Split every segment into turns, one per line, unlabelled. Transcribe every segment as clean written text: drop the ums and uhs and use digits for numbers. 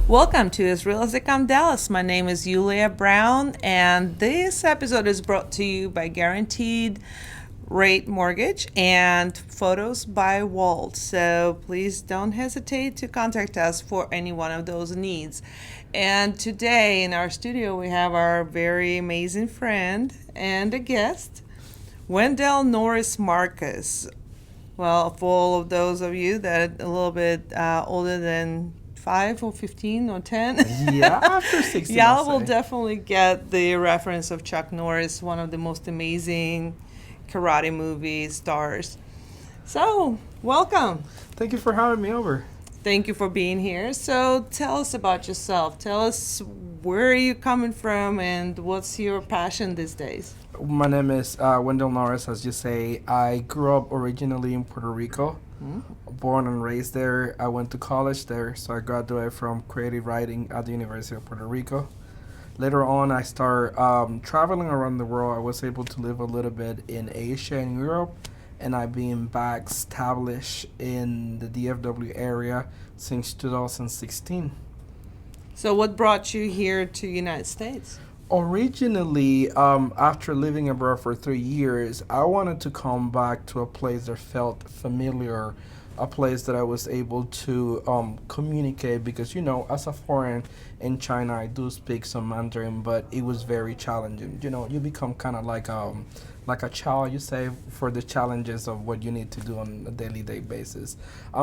Welcome to As Real as They Come Dallas. My name is Yulia Brown, and this episode is brought to you by Guaranteed Rate Mortgage and photos by Walt. So please don't hesitate to contact us for any one of those needs. And today in our studio, we have our very amazing friend and a guest, Windell Norris Marcus. Well, for all of those of you that are a little bit older than 5 or 15 or 10.
Yeah, after 16.
Y'all will definitely get the reference of Chuck Norris, one of the most amazing karate movie stars. So, welcome.
Thank you for having me over.
Thank you for being here. So, tell us about yourself. Tell us where are you coming from and what's your passion these days?
My name is Windell Norris, as you say. I grew up originally in Puerto Rico. Born and raised there. I went to college there, so I graduated from creative writing at the University of Puerto Rico. Later on, I started traveling around the world. I was able to live a little bit in Asia and Europe, and I've been back established in the DFW area since 2016.
So what brought you here to United States?
Originally, after living abroad for 3 years, I wanted to come back to a place that felt familiar, a place that I was able to communicate because, as a foreign in China, I do speak some Mandarin, but it was very challenging. You become kind of like a child, you say, for the challenges of what you need to do on a daily day basis.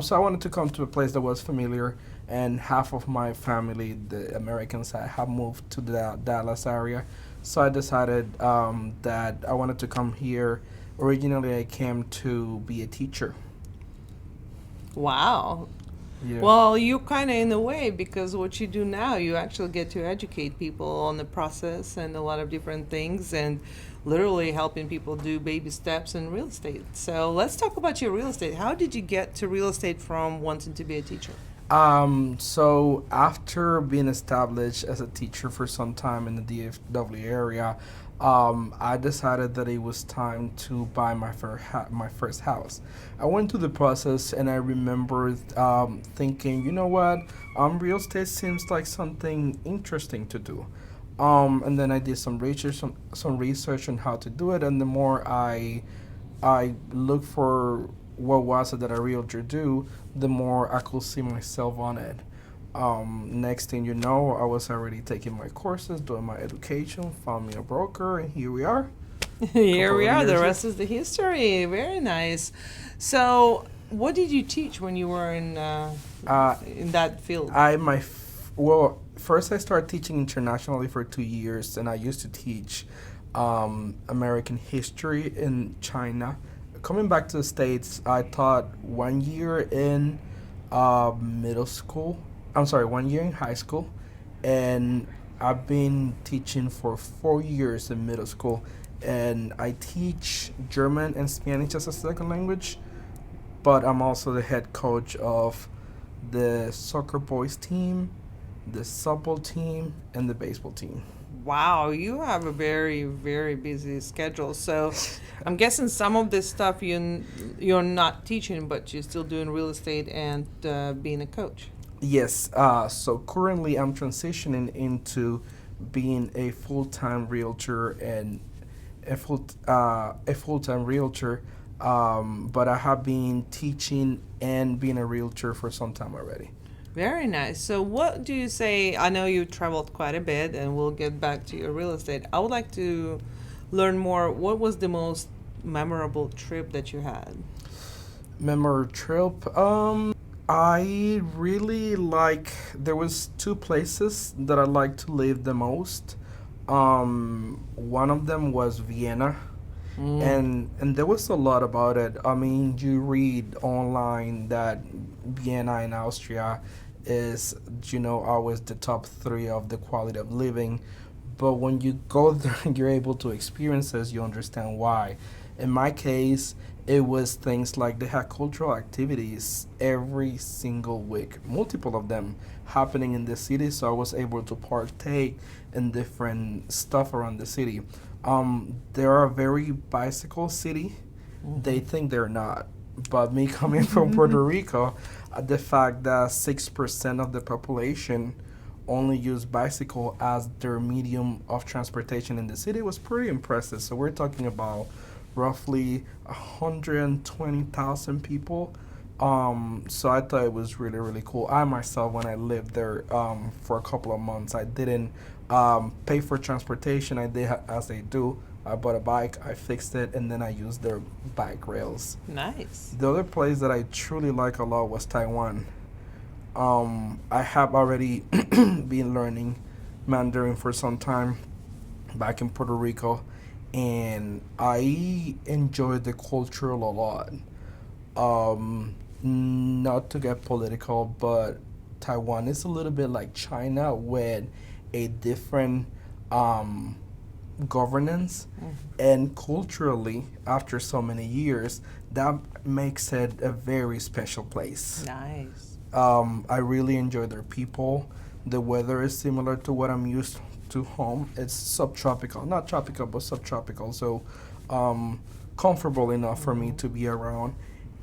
So I wanted to come to a place that was familiar, and half of my family, the Americans, have moved to the Dallas area. So I decided that I wanted to come here. Originally, I came to be a teacher.
Wow.
Yeah.
Well, you kind of in a way, because what you do now, you actually get to educate people on the process and a lot of different things and literally helping people do baby steps in real estate. So let's talk about your real estate. How did you get to real estate from wanting to be a teacher?
So after being established as a teacher for some time in the DFW area, I decided that it was time to buy my first house. I went through the process, and I remember thinking, you know what, real estate seems like something interesting to do. And then I did some research on how to do it, and the more I looked for what was it that a realtor do, the more I could see myself on it. Next thing you know, I was already taking my courses, doing my education, found me a broker, and here we are.
Here we are. The rest is the history. Very nice. So, what did you teach when you were in that field?
First I started teaching internationally for 2 years, and I used to teach American history in China. Coming back to the States, I taught 1 year in middle school. 1 year in high school, and I've been teaching for 4 years in middle school. And I teach German and Spanish as a second language, but I'm also the head coach of the soccer boys team, the softball team, and the baseball team.
Wow, you have a very, very busy schedule. So I'm guessing some of this stuff you're not teaching, but you're still doing real estate and being a coach.
Yes. So currently I'm transitioning into being a full-time realtor and a full-time realtor. But I have been teaching and being a realtor for some time already.
Very nice. So what do you say? I know you traveled quite a bit, and we'll get back to your real estate. I would like to learn more. What was the most memorable trip that you had?
Memorable trip? I really there was 2 places that I like to live the most. One of them was Vienna. And there was a lot about it. I mean, you read online that Vienna in Austria is, always the top 3 of the quality of living. But when you go there and you're able to experience this, you understand why. In my case, it was things like they had cultural activities every single week, multiple of them happening in the city. So I was able to partake in different stuff around the city. They are a very bicycle city. Mm-hmm. They think they're not. But me coming from Puerto Rico, the fact that 6% of the population only use bicycle as their medium of transportation in the city was pretty impressive. So we're talking about roughly 120,000 people. So I thought it was really, really cool. I myself, when I lived there for a couple of months, I didn't pay for transportation. I did as they do. I bought a bike, I fixed it, and then I used their bike rails.
Nice.
The other place that I truly like a lot was Taiwan. I have already been learning Mandarin for some time back in Puerto Rico, and I enjoyed the culture a lot. Not to get political, but Taiwan is a little bit like China with a different governance, and culturally, after so many years, that makes it a very special place.
Nice.
I really enjoy their people. The weather is similar to what I'm used to home. It's subtropical, not tropical, but subtropical. So, comfortable enough for me to be around,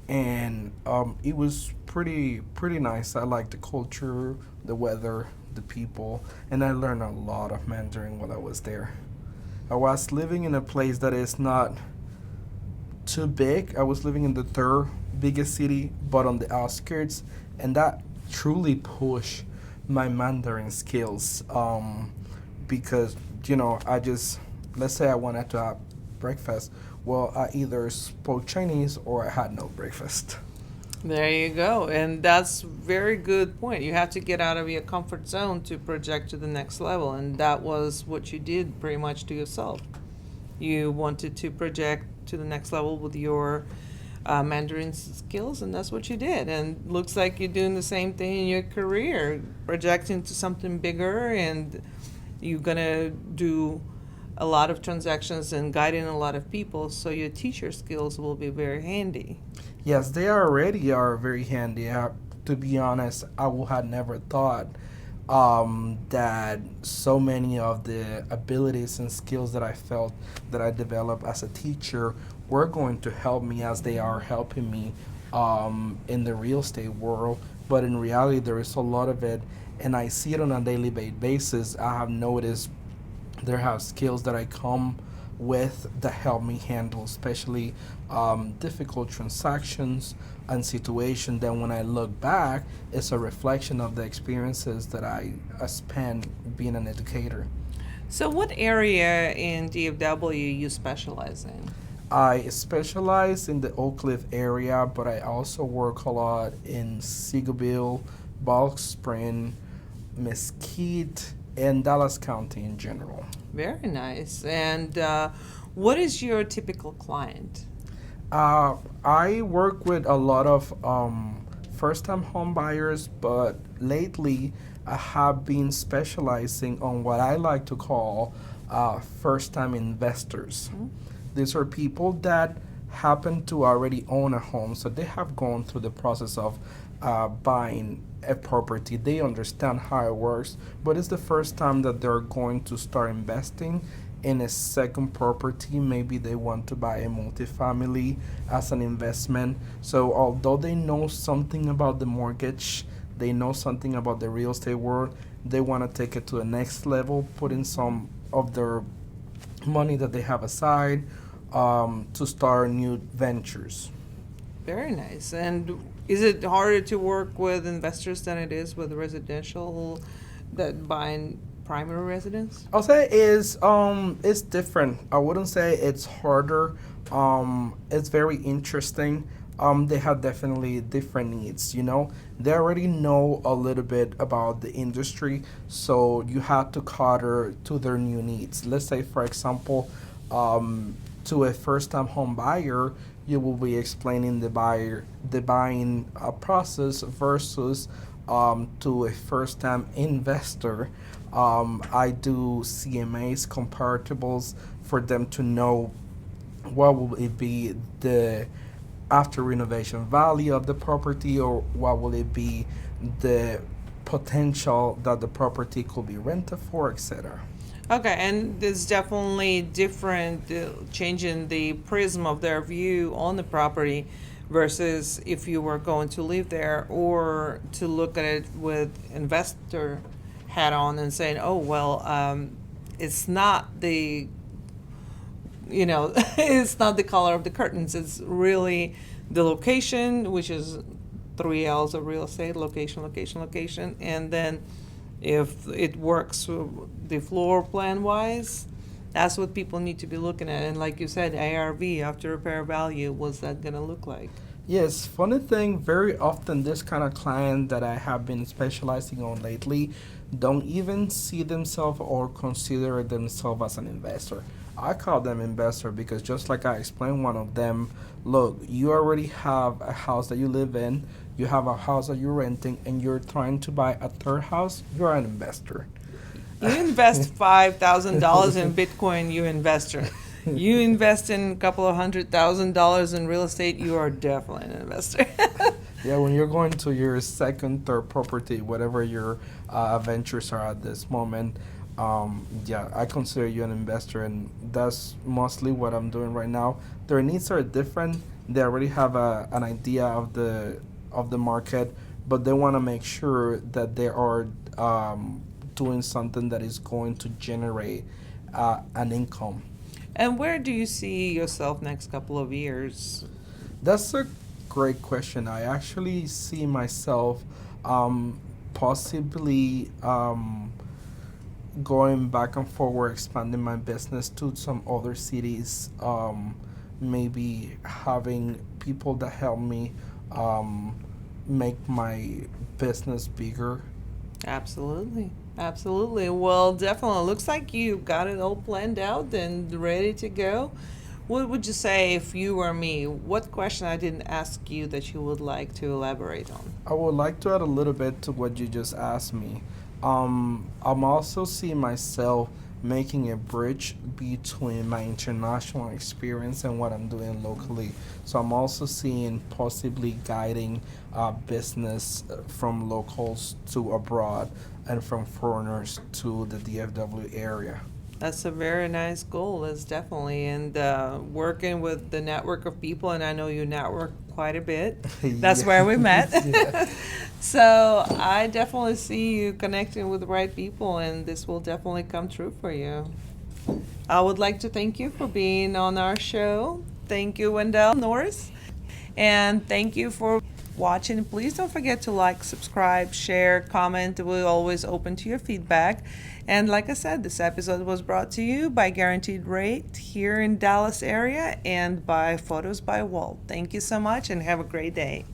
and it was pretty nice. I like the culture, the weather, the people, and I learned a lot of Mandarin while I was there. I was living in a place that is not too big. I was living in the third biggest city, but on the outskirts, and that truly pushed my Mandarin skills. Because I just, let's say I wanted to have breakfast. Well, I either spoke Chinese or I had no breakfast.
There you go. And that's very good point. You have to get out of your comfort zone to project to the next level. And that was what you did pretty much to yourself. You wanted to project to the next level with your Mandarin skills, and that's what you did. And looks like you're doing the same thing in your career, projecting to something bigger, and you're going to do a lot of transactions and guiding a lot of people, so your teacher skills will be very handy.
Yes, they already are very handy. To be honest, I would have never thought that so many of the abilities and skills that I felt that I developed as a teacher were going to help me as they are helping me in the real estate world. But in reality, there is a lot of it, and I see it on a daily basis. I have noticed there have skills that I come with that help me handle especially difficult transactions and situations. Then when I look back, it's a reflection of the experiences that I spent being an educator.
So what area in DFW you specialize in?
I specialize in the Oak Cliff area, but I also work a lot in Seagoville, Bulk Spring, Mesquite, and Dallas County in general.
Very nice. And what is your typical client?
I work with a lot of first-time home buyers, but lately I have been specializing on what I like to call first-time investors.
Mm-hmm.
These are people that happen to already own a home, so they have gone through the process of buying a property. They understand how it works, but it's the first time that they're going to start investing in a second property. Maybe they want to buy a multifamily as an investment. So although they know something about the mortgage, they know something about the real estate world, they want to take it to the next level, put in some of their money that they have aside to start new ventures.
Very nice. And is it harder to work with investors than it is with residential that buying primary residence?
I'll say it's different. I wouldn't say it's harder. It's very interesting. They have definitely different needs. They already know a little bit about the industry, so you have to cater to their new needs. Let's say, for example, to a first-time home buyer, you will be explaining the buying process versus to a first-time investor. I do CMAs, comparables, for them to know what will it be the after renovation value of the property, or what will it be the potential that the property could be rented for, etc.
Okay, and there's definitely different changing the prism of their view on the property versus if you were going to live there or to look at it with investor hat on and saying, oh, well, it's not the, it's not the color of the curtains. It's really the location, which is 3 L's of real estate: location, location, location. And then if it works the floor plan wise, that's what people need to be looking at. And like you said, ARV, after repair value, what's that going to look like?
Yes, funny thing, very often this kind of client that I have been specializing on lately don't even see themselves or consider themselves as an investor. I call them investor because just like I explained one of them, look, you already have a house that you live in, you have a house that you're renting, and you're trying to buy a third house, you're an investor.
You invest $5,000 in Bitcoin, you investor. You invest in a couple of $100,000 in real estate, you are definitely an investor.
Yeah, when you're going to your second, third property, whatever your ventures are at this moment, yeah, I consider you an investor, and that's mostly what I'm doing right now. Their needs are different. They already have an idea of the market, but they want to make sure that they are doing something that is going to generate an income.
And where do you see yourself next couple of years?
That's a great question. I actually see myself possibly going back and forward, expanding my business to some other cities, maybe having people that help me make my business bigger.
Absolutely. Absolutely. Well, definitely. Looks like you got it all planned out and ready to go. What would you say if you were me? What question I didn't ask you that you would like to elaborate on?
I would like to add a little bit to what you just asked me. I'm also seeing myself making a bridge between my international experience and what I'm doing locally. So I'm also seeing possibly guiding business from locals to abroad and from foreigners to the DFW area.
That's a very nice goal. That's definitely. And working with the network of people, and I know you network quite a bit. That's
Yeah.
where we met.
Yeah.
So I definitely see you connecting with the right people, and this will definitely come true for you. I would like to thank you for being on our show. Thank you, Windell Norris. And thank you for watching. Please don't forget to like, subscribe, share, comment. We're always open to your feedback. And like I said, this episode was brought to you by Guaranteed Rate here in Dallas area and by Photos by Walt. Thank you so much and have a great day.